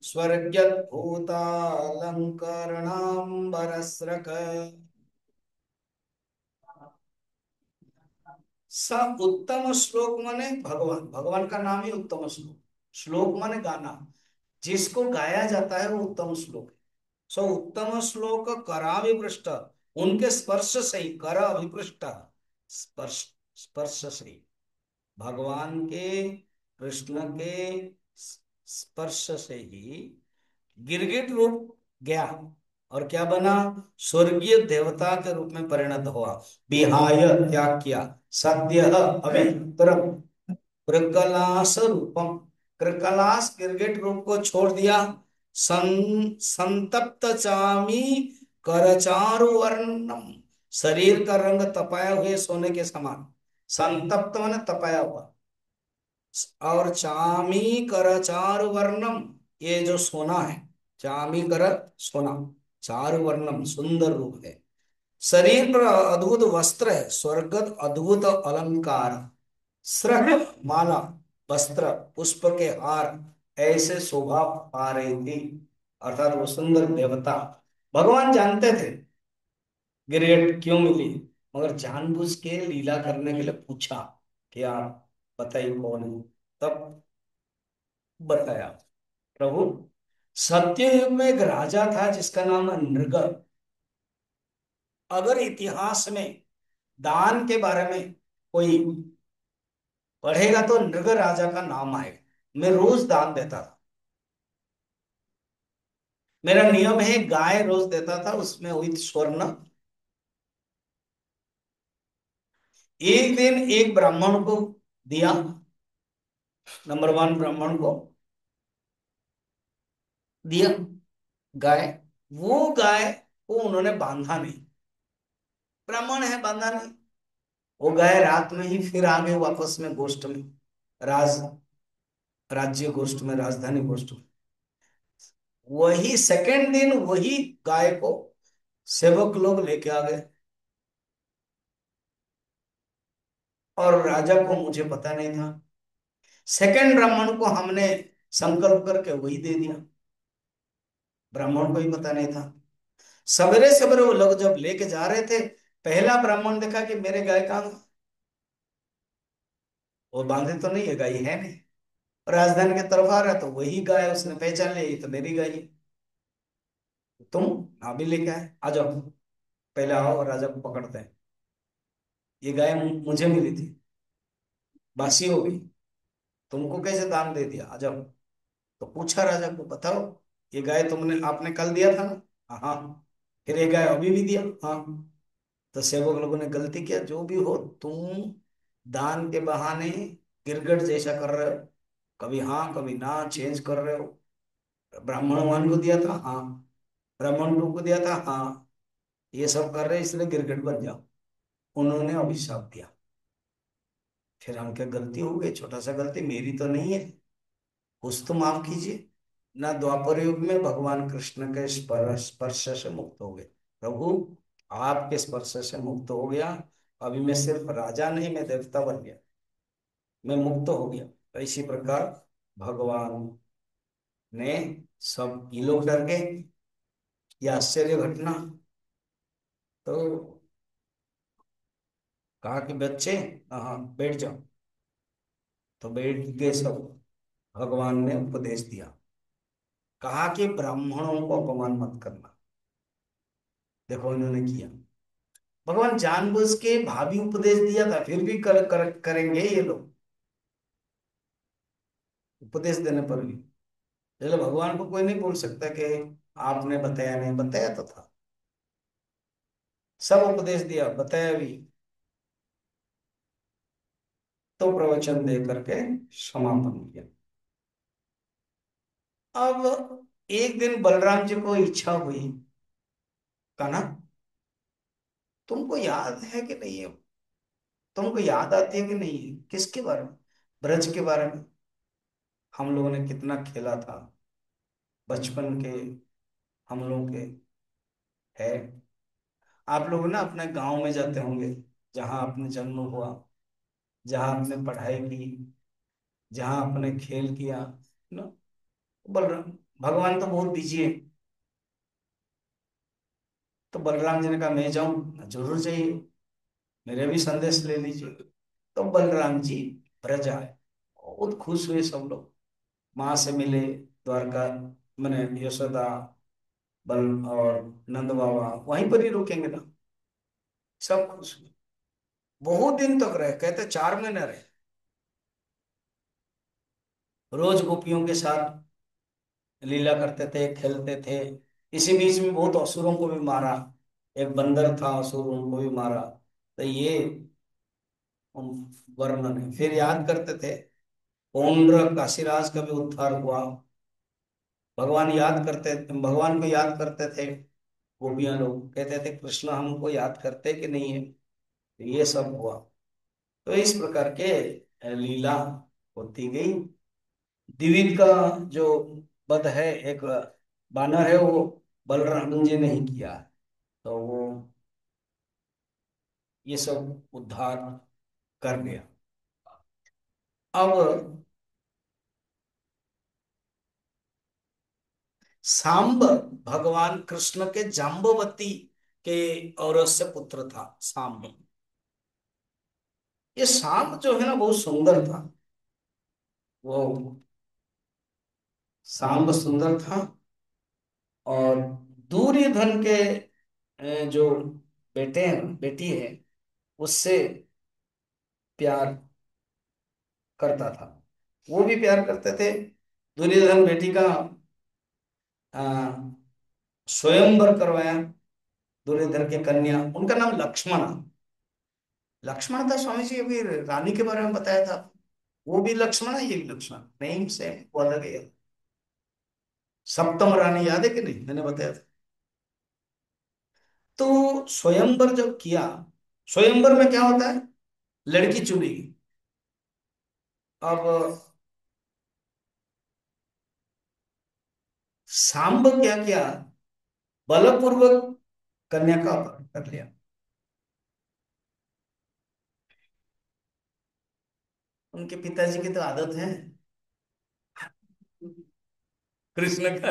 स्वर्गद्भूतालंकरणाम्बरस्रक। स उत्तम श्लोक माने भगवान, भगवान का नाम ही उत्तम श्लोक। श्लोक माने गाना, जिसको गाया जाता है वो उत्तम श्लोक है। सो उत्तम श्लोक कराभिपृष्ट, उनके स्पर्श से ही, कर अभिपृष्ट, स्पर्श, स्पर्श से ही, भगवान के, कृष्ण के स्पर्श से ही गिरगिट रूप गया, और क्या बना, स्वर्गीय देवता के रूप में परिणत हुआ। विहाय, त्याग किया, सद्य अभी तुरंत, कृकलास रूपम, कृकलास गिरगिट रूप को छोड़ दिया। संतप्त चामी करचारु वर्णम, शरीर का रंग तपाए हुए सोने के समान। संतप्त माने तपाया हुआ, और चामी कर चारु वर्णम, ये जो सोना है, चामी कर सोना, चारु वर्णम सुंदर रूप है। शरीर पर अद्भुत वस्त्र है, स्वर्गत अद्भुत अलंकार, स्रक माला, वस्त्र, पुष्प के हार, ऐसे शोभा पा रही थी। अर्थात वो सुंदर देवता। भगवान जानते थे गिरगिट क्यों मिली, मगर जानबूझ के लीला करने के लिए पूछा कि आप बताइए कौन है। तब बताया, प्रभु, सत्ययुग में एक राजा था जिसका नाम है नृग। अगर इतिहास में दान के बारे में कोई पढ़ेगा तो नृग राजा का नाम आएगा। मैं रोज दान देता था, मेरा नियम है, गाय रोज देता था, उसमें हुई स्वर्ण। एक दिन एक ब्राह्मण को दिया, नंबर 1 ब्राह्मण को दिया गाय। वो गाय को उन्होंने बांधा नहीं, ब्राह्मण है, बांधा नहीं। वो गए रात में ही, फिर आ गए वापस में गोष्ठ में, राज राज्य गोष्ठ में, राजधानी गोष्ठ में। वही सेकंड दिन वही गाय को सेवक लोग लेके आ गए, और राजा को मुझे पता नहीं था। सेकंड ब्राह्मण को हमने संकल्प करके वही दे दिया, ब्राह्मण को ही पता नहीं था। सवेरे सवेरे वो लोग जब लेके जा रहे थे, पहला ब्राह्मण देखा कि मेरे गाय कहाँ गई? वो बांधे तो नहीं है, गाय है नहीं। राजधानी की तरफ आ रहा तो वही गाय उसने पहचान लिया, ये तो मेरी गाय है। तुम अभी लेके आए, आ जाओ, पहले आओ राजा को पकड़ते हैं। ये गाय मुझे मिली थी, बासी हो गई, तुमको कैसे दान दे दिया, आ जाओ। तो पूछा राजा को, बताओ ये गाय तुमने आपने कल दिया था ना? हाँ हाँ। फिर ये गाय अभी भी दिया? हाँ। तो सेवक लोगों ने गलती किया, जो भी हो तुम दान के बहाने गिरगिट जैसा कर रहे हो, कभी हाँ कभी ना चेंज कर रहे हो। ब्राह्मण वन को दिया था, हाँ। ब्राह्मण टू को दिया था, हाँ। ये सब कर रहे इसलिए गिरगिट बन जाओ। उन्होंने अभिशाप दिया। फिर हम क्या, गलती हो गई, छोटा सा गलती, मेरी तो नहीं है, कुछ तो माफ कीजिए ना। द्वापर युग में भगवान कृष्ण के स्पर्श से मुक्त हो गए। प्रभु आपके स्पर्श से मुक्त हो गया, अभी मैं सिर्फ राजा नहीं, मैं देवता बन गया, मैं मुक्त हो गया। तो इसी प्रकार भगवान ने, सब ये लोग डर गए, ये आश्चर्य घटना। तो कहा कि बच्चे, हाँ बैठ जाओ। तो बैठ गए सब। भगवान ने उपदेश दिया, कहा कि ब्राह्मणों को अपमान मत करना। देखो इन्होंने किया, भगवान जानबूझ के भावी उपदेश दिया था, फिर भी करेंगे ये लोग, उपदेश देने पर भी। चलो भगवान को कोई नहीं बोल सकता कि आपने बताया नहीं, बताया तो था, सब उपदेश दिया, बताया भी। तो प्रवचन दे करके समापन किया। अब एक दिन बलराम जी को इच्छा हुई, कहा तुमको याद है कि नहीं है, तुमको याद आती है कि नहीं है, किसके बारे में? ब्रज के बारे में। हम लोगों ने कितना खेला था, बचपन के हम लोगों के है। आप लोग ना अपने गांव में जाते होंगे, जहां आपने जन्म हुआ, जहां आपने पढ़ाई की, जहां आपने खेल किया ना। बलराम, भगवान तो बहुत बिजी है। तो बलराम जी ने कहा मैं जाऊं, जरूर चाहिए, मेरे भी संदेश ले लीजिए। तो बलराम जी ब्रज आए, बहुत खुश हुए सब लोग, माँ से मिले, द्वारका, मैंने यशोदा, बल और नंद बाबा वहीं पर ही रुकेंगे ना। सब खुश हुए, बहुत दिन तक रहे, कहते 4 महीने रहे, रोज गोपियों के साथ लीला करते थे, खेलते थे। इसी बीच में बहुत असुरों को भी मारा, एक बंदर था असुर, उनको भी मारा। तो ये वर्णन है। फिर याद करते थे, पौंड्र काशीराज का भी उद्धार हुआ। भगवान याद करते, भगवान को याद करते थे। गोपियां लोग कहते थे कृष्ण हमको याद करते कि नहीं है। तो ये सब हुआ। तो इस प्रकार के लीला होती गई। द्विविध का जो वध है, एक बानर है, वो बलराम जी ने ही किया। तो वो ये सब उद्धार कर गया। अब सांब भगवान कृष्ण के जाम्बवती के औरत से पुत्र था सांब। ये सांब जो है ना बहुत सुंदर था। वो सांब सुंदर था, और दुर्योधन के जो बेटे हैं, बेटी है, उससे प्यार करता था। वो भी प्यार करते थे। दुर्योधन बेटी का आ, स्वयंवर करवाया, दुर्योधन की कन्या, उनका नाम लक्ष्मण। लक्ष्मण था स्वामी जी, अभी रानी के बारे में बताया था, वो भी लक्ष्मण है, ये भी लक्ष्मण, नेम से वो अलग है। सप्तम रानी याद है कि नहीं, मैंने बताया था। तो स्वयंवर जब किया, स्वयंवर में क्या होता है, लड़की चुनेगी। अब सांब क्या किया, बलपूर्वक कन्या का अपहरण कर लिया। उनके पिताजी की तो आदत है, कृष्ण का,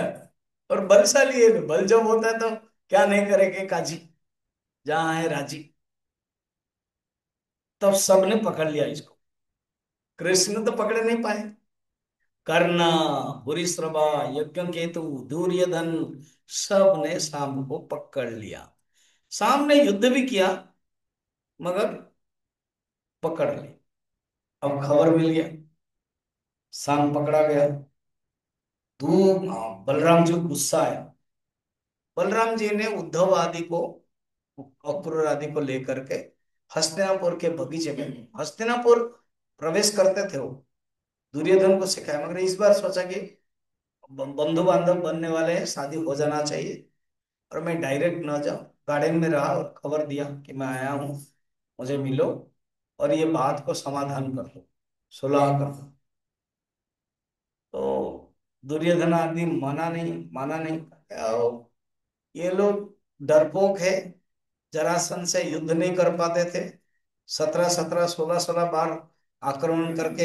और बलशाली है, बल जब होता है तो क्या नहीं करेंगे काजी, जहां है राजी। तब सबने पकड़ लिया इसको, कृष्ण तो पकड़ नहीं पाए। कर्ण, भूरिश्रवा, यज्ञकेतु, दुर्योधन, सब ने शाम को पकड़ लिया। शाम ने युद्ध भी किया, मगर पकड़ ली। अब खबर मिल गया, शाम पकड़ा गया। बलराम जी को गुस्सा आया। बलराम जी ने उद्धव आदि को, अक्रूर आदि को लेकर के हस्तिनापुर के बगीचे में, हस्तिनापुर प्रवेश करते थे वो, दुर्योधन को सिखाया। मगर इस बार सोचा कि बंधु बांधव बनने वाले हैं, शादी हो जाना चाहिए, और मैं डायरेक्ट न जाऊं। गार्डन में रहा और खबर दिया कि मैं आया हूँ, मुझे मिलो और ये बात को समाधान कर लो, सुलह कर लो। तो दुर्योधन आदि माना नहीं। और ये लोग डरपोक है, जरासंध से युद्ध नहीं कर पाते थे। 17-17, 16-16 बार आक्रमण करके,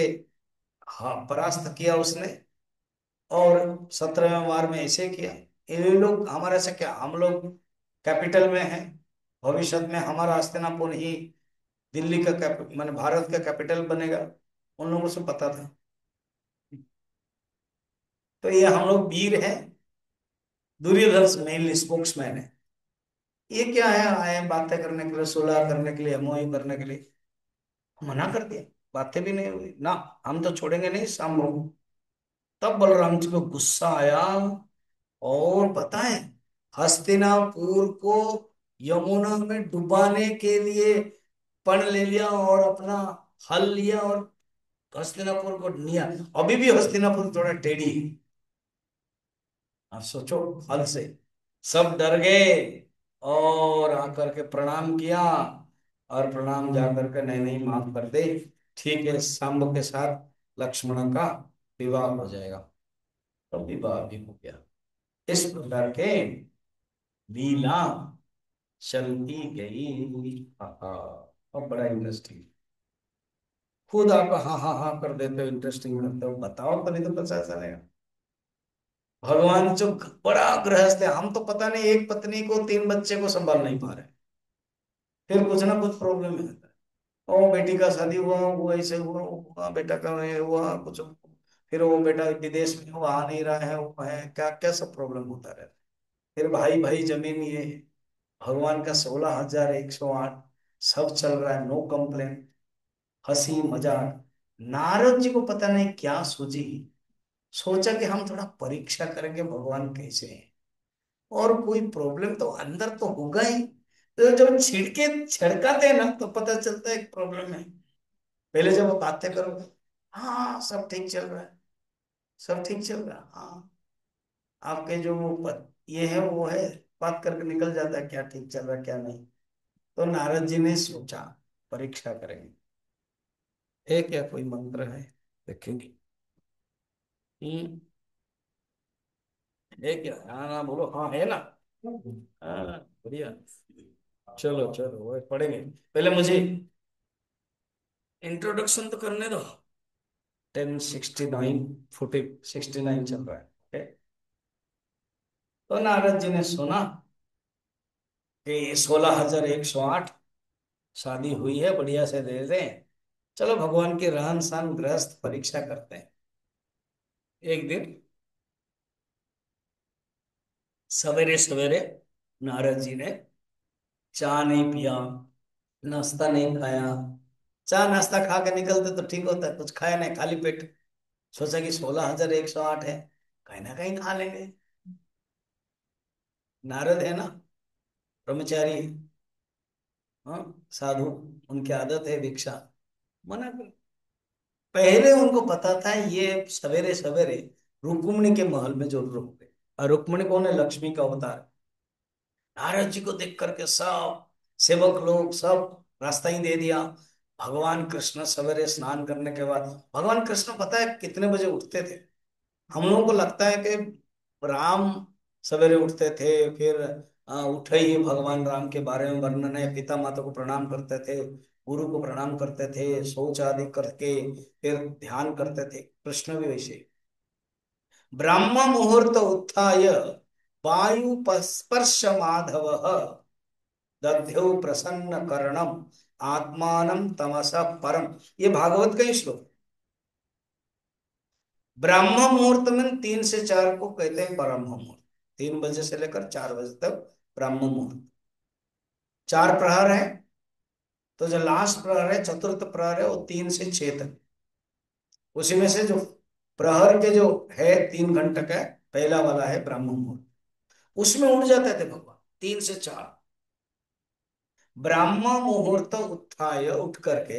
हाँ, परास्त किया उसने। और 17वें बार में ऐसे किया। ये लोग हमारे से क्या, हम लोग कैपिटल में हैं, भविष्य में हमारा हस्तिनापुर ही दिल्ली का माने भारत का कैपिटल बनेगा, उन लोगों से पता था। तो ये हम लोग वीर हैं, दुर्योधन मेनली स्पोक्समैन है। ये क्या है, आए बातें करने के लिए, सुलह करने के लिए, एमओयू करने के लिए। मना कर दिया, बातें भी नहीं हुई ना, हम तो छोड़ेंगे नहीं शाम को। तब बलराम जी को गुस्सा आया, और पता है, हस्तिनापुर को यमुना में डुबाने के लिए पण ले लिया और अपना हल लिया और हस्तिनापुर को लिया। अभी भी हस्तिनापुर थोड़ा टेढ़ी है। आप सोचो, हल से सब डर गए और आकर के प्रणाम किया, और प्रणाम जाकर के नहीं नहीं माफ कर दे, ठीक है, सांब के साथ लक्ष्मण का विवाह हो जाएगा। तो विवाह भी हो गया। इस प्रकार के लीला चलती गई। हाँ, अब बड़ा इंटरेस्टिंग, खुद आप हाँ हाँ हाँ कर देते हो, इंटरेस्टिंग लगता हो, बताओ तभी तो पता चलेगा। भगवान जो बड़ा गृहस्थ है, हम तो पता नहीं एक पत्नी को 3 बच्चे को संभाल नहीं पा रहे, फिर कुछ ना कुछ प्रॉब्लम है। ओ बेटी का शादी हुआ, वो ऐसे हुआ, वो हुआ, बेटा का ये हुआ कुछ, फिर वो बेटा विदेश में, वो आ नहीं रहा है, वो है क्या क्या सब प्रॉब्लम होता रहता है। फिर भाई भाई जमीन ये, भगवान का 16,108 सब चल रहा है, नो कंप्लेन, हंसी मजाक। नारद जी को पता नहीं क्या सूझी, सोचा कि हम थोड़ा परीक्षा करेंगे भगवान कैसे हैं, और कोई प्रॉब्लम तो अंदर तो होगा ही। तो जब छिड़के छिड़काते हैं ना, तो पता चलता है एक प्रॉब्लम है। पहले जब आप बातें करोगे, हाँ सब ठीक चल रहा है, सब ठीक चल रहा है, हाँ, आपके जो ये है वो है, बात करके निकल जाता है क्या ठीक चल रहा है क्या नहीं। तो नारद जी ने सोचा परीक्षा करेंगे, है क्या कोई मंत्र है, देखेंगे। हम्म, है क्या, हाँ ना बोलो, हाँ है ना, हाँ बढ़िया। चलो चलो वो पढ़ेंगे, पहले मुझे इंट्रोडक्शन तो करने दो। 1069, 69 चल रहा है, okay? तो नारद जी ने सुना कि 16,108 शादी हुई है, बढ़िया से दे रहे हैं, चलो भगवान की रहन सहन गृहस्थ परीक्षा करते हैं। एक दिन सवेरे सवेरे नारद जी ने चाय नहीं पिया, नाश्ता नहीं खाया। चाय नाश्ता खा के निकलते तो ठीक होता है, कुछ खाया नहीं, खाली पेट। सोचा कि 16,108 है, कहीं ना कहीं खा लेंगे। नारद है ना, ब्रह्मचारी, हाँ, साधु, उनकी आदत है भिक्षा, मना कर। पहले उनको पता था ये सवेरे सवेरे रुक्मिणी के महल में जरूर होंगे। और रुक्मिणी कौन है, लक्ष्मी का अवतार। नारद जी को देख करके सब सेवक लोग सब रास्ता ही दे दिया। भगवान कृष्ण सवेरे स्नान करने के बाद, भगवान कृष्ण पता है कितने बजे उठते थे? हम लोगों को लगता है कि राम सवेरे उठते थे, फिर उठे ही भगवान राम के बारे में वर्णन है, पिता माता को प्रणाम करते थे, गुरु को प्रणाम करते थे, शौच आदि करके फिर ध्यान करते थे। कृष्ण भी वैसे ही। ब्रह्म मुहूर्त उत्थाय वायु स्पर्श माधव दध्यौ प्रसन्न करणम आत्मानं तमसा परम। ये भागवत का ही श्लोक। ब्रह्म मुहूर्त में 3 से 4 को कहते हैं ब्रह्म मुहूर्त। 3 बजे से लेकर 4 बजे तक ब्रह्म मुहूर्त। 4 प्रहर है, तो जो लास्ट प्रहर है, चतुर्थ प्रहर है, वो 3 से 6 तक। उसी में से जो प्रहर के जो है 3 घंटे का, पहला वाला है ब्रह्म मुहूर्त। उसमें उठ जाते थे भगवान 3 से 4। ब्रह्म मुहूर्त उत्थाय, उठ करके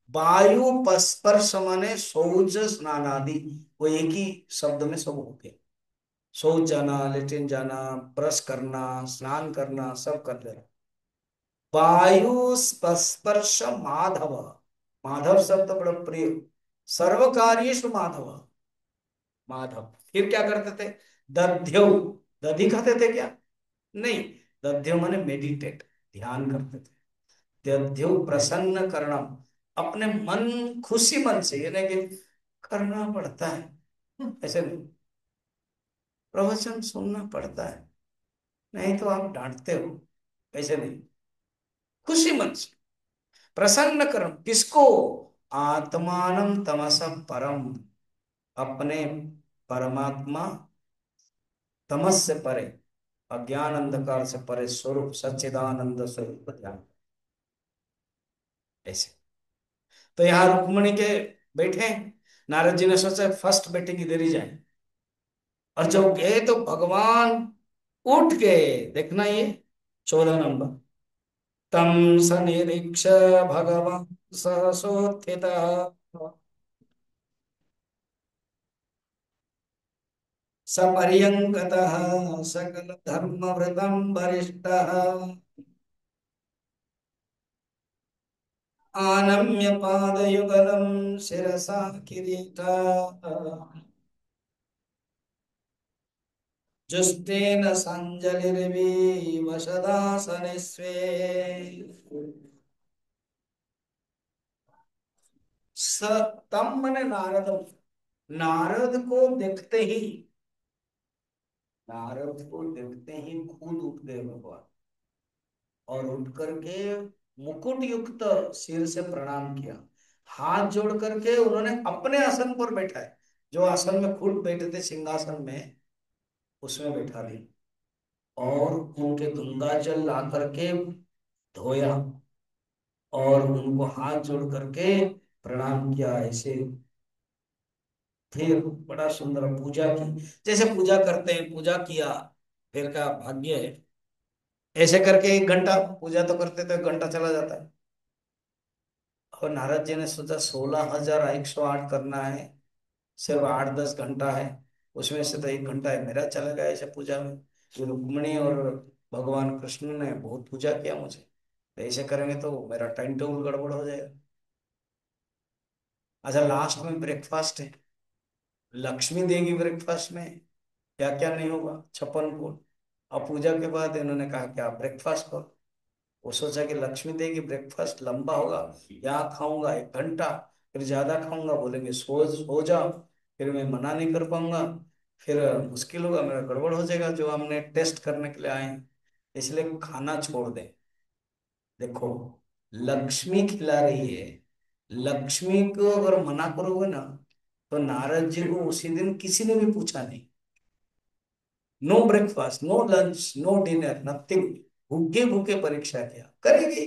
वायु स्पर्श माने शौच स्नान आदि, वो एक ही शब्द में सब हो गया। शौच जाना, लेटिन जाना, ब्रश करना, स्नान करना, सब कर लेना। वायु स्पर्श माधव, माधव शब्द बड़ा प्रिय। सर्व कार्येषु माधव, माधव। फिर क्या करते थे? दध्यौ, दधी खाते थे क्या? नहीं, दध्यौ माने मेडिटेट, ध्यान करते थे। दध्यौ प्रसन्न करणम, अपने मन, खुशी मन से, यानी कि करना पड़ता है, ऐसे नहीं, प्रवचन सुनना पड़ता है, नहीं तो आप डांटते हो, ऐसे नहीं, खुशी मन से प्रसन्न कर्म किसको? आत्मानं तमसा परम, अपने परमात्मा, तमस से परे, अज्ञान अंधकार से परे स्वरूप, सच्चिदानंद स्वरूप ध्यान, ऐसे। तो यहाँ रुक्मणी के बैठे, नारद जी ने सोचा फर्स्ट बेटे की देरी जाए, और जब गए तो भगवान उठ गए। देखना ये 14 नंबर। तम सनिरीक्ष भगवान सहसोत्थितः सपर्यंकतः सकल धर्मवृतं वरिष्ठः आनम्य पादयुगलं शिरसा किरीटा जुष्टेन सञ्जलिर्विवशदासने स्वे। स तम मने नारद, नारद को देखते ही, नारद को देखते ही खुद उठ गए भगवान, और उठ करके मुकुट युक्त सिर से प्रणाम किया। हाथ जोड़ करके उन्होंने अपने आसन पर बैठा है, जो आसन में खुद बैठे थे सिंहासन में, उसमें बैठा दिया, और उनके गंगा जल ला करके धोया, और उनको हाथ जोड़ करके प्रणाम किया ऐसे। फिर बड़ा सुंदर पूजा की, जैसे पूजा करते हैं, पूजा किया, फिर का भाग्य है, ऐसे करके 1 घंटा पूजा तो करते तो 1 घंटा चला जाता है। और नारद जी ने सोचा 16,108 करना है, सिर्फ 8-10 घंटा है, उसमें से तो 1 घंटा है मेरा चला गया ऐसे पूजा में। तो रुक्मिणी और भगवान कृष्ण ने बहुत पूजा किया मुझे, तो ऐसे करेंगे तो मेरा टाइम टेबल गड़बड़ हो जाएगा। अच्छा, लास्ट में ब्रेकफास्ट है, लक्ष्मी देगी ब्रेकफास्ट में, क्या क्या नहीं होगा, 56 फूल। अब पूजा के बाद इन्होंने कहा कि आप ब्रेकफास्ट करो। वो सोचा कि लक्ष्मी देगी ब्रेकफास्ट लंबा होगा, यहाँ खाऊंगा 1 घंटा, फिर ज्यादा खाऊंगा, बोलेंगे सो जाओ, फिर मैं मना नहीं कर पाऊंगा, फिर मुश्किल होगा, मेरा गड़बड़ हो जाएगा जो हमने टेस्ट करने के लिए आए हैं, इसलिए खाना छोड़ दें। देखो, लक्ष्मी खिला रही है, लक्ष्मी को अगर मना करोगे ना, तो नारद जी को उसी दिन किसी ने भी पूछा नहीं, no breakfast, no lunch, no dinner, nothing, भूखे भूखे परीक्षा किया करेगी।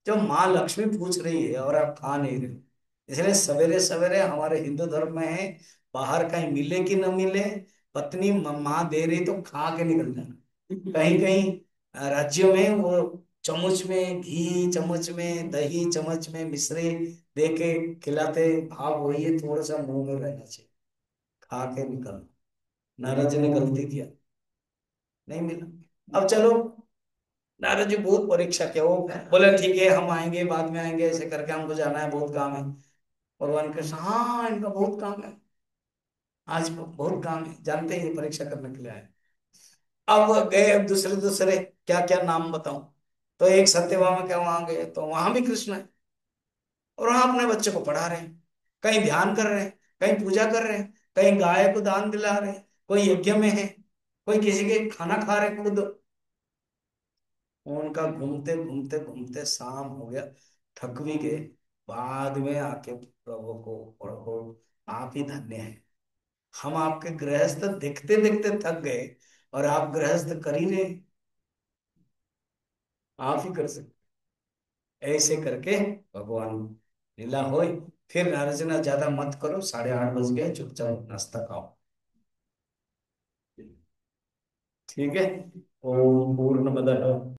जब माँ लक्ष्मी पूछ रही है और आप खा नहीं रहे, इसलिए सवेरे सवेरे हमारे हिंदू धर्म में है, बाहर कहीं मिले कि न मिले, पत्नी माँ दे रही तो खा के निकल जाना। कहीं कहीं राज्यों में वो चम्मच में घी, चम्मच में दही, चम्मच में मिश्री दे के खिलाते, भाव वही है, थोड़ा सा मुंह में रहना चाहिए, खा के निकल। नारद जी ने गलती किया, नहीं मिला। अब चलो, नारद जी बहुत परीक्षा किया, वो बोले ठीक है हम आएंगे, बाद में आएंगे, ऐसे करके हमको जाना है, बहुत काम है। भगवान कृष्ण, हाँ इनका बहुत काम है, आज बहुत काम है, जानते ही ये परीक्षा करने के लिए आए। अब गए, अब दूसरे दूसरे क्या क्या नाम बताऊं। तो एक सत्यभामा के वहां गए, तो वहां भी कृष्ण है, और वहां अपने बच्चे को पढ़ा रहे हैं, कहीं ध्यान कर रहे हैं, कहीं पूजा कर रहे हैं, कहीं गाय को दान दिला रहे हैं, कोई यज्ञ में है, कोई किसी के खाना खा रहे हैं खुद। उनका घूमते घूमते घूमते शाम हो गया, थक भी गए। बाद में आके प्रभु को, प्रभु आप ही धन्य हैं, हम आपके गृहस्थ देखते देखते थक गए, और आप गृहस्थ कर ही रहे, आप ही कर सकते। ऐसे करके भगवान लीला होई। फिर नारद जी ने, ज्यादा मत करो, 8:30 बज गए, चुपचाप नाश्ता खाओ। ठीक है। ओम पूर्ण मद